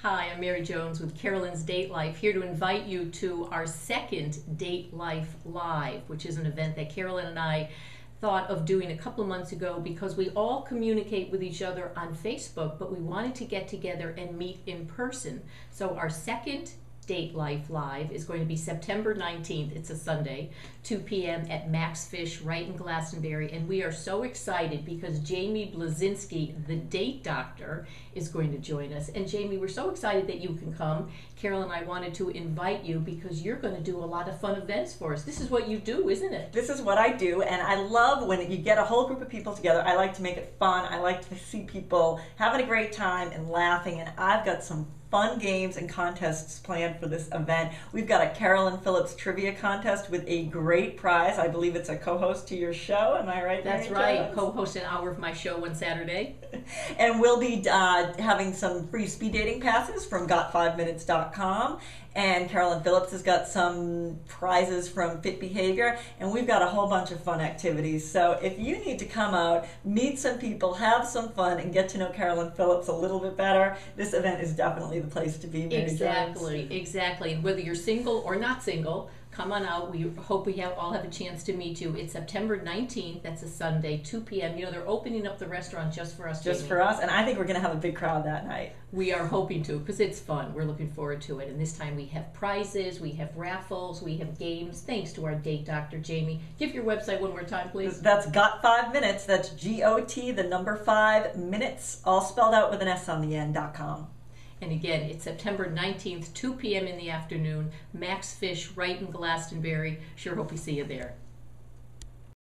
Hi, I'm Mary Jones with Carolyn's Date Life, here to invite you to our second Date Life Live, which is an event that Carolyn and I thought of doing a couple of months ago because we all communicate with each other on Facebook, but we wanted to get together and meet in person. So our second Date Life Live is going to be September 19th. It's a Sunday, 2 p.m. at Max Fish right in Glastonbury. And we are so excited because Jamie Blazinski, the date doctor, is going to join us. And Jamie, we're so excited that you can come. Carol and I wanted to invite you because you're going to do a lot of fun events for us. This is what you do, isn't it? This is what I do, and I love when you get a whole group of people together. I like to make it fun. I like to see people having a great time and laughing, and I've got some fun games and contests planned for this event. We've got a Carolyn Phillips trivia contest with a great prize. I believe it's a co-host to your show. Am I right? That's right. Co-host an hour of my show one Saturday. And we'll be having some free speed dating passes from got5minutes.com. And Carolyn Phillips has got some prizes from Fit Behavior, and we've got a whole bunch of fun activities. So if you need to come out, meet some people, have some fun, and get to know Carolyn Phillips a little bit better, this event is definitely the place to be. Mary Exactly, Jones. exactly. And whether you're single or not single, come on out. We hope we all have a chance to meet you. It's September 19th. That's a Sunday, 2 p.m. You know, they're opening up the restaurant just for us. Just Jamie. for us, and I think we're going to have a big crowd that night. We are hoping to, because it's fun. We're looking forward to it. And this time we have prizes, we have raffles, we have games, thanks to our date doctor, Jamie. Give your website one more time, please. That's Got 5 Minutes. That's G-O-T, the number 5 minutes, all spelled out with an S on the end.com. And again, it's September 19th, 2 p.m. in the afternoon, Max Fish right in Glastonbury. Sure hope we see you there.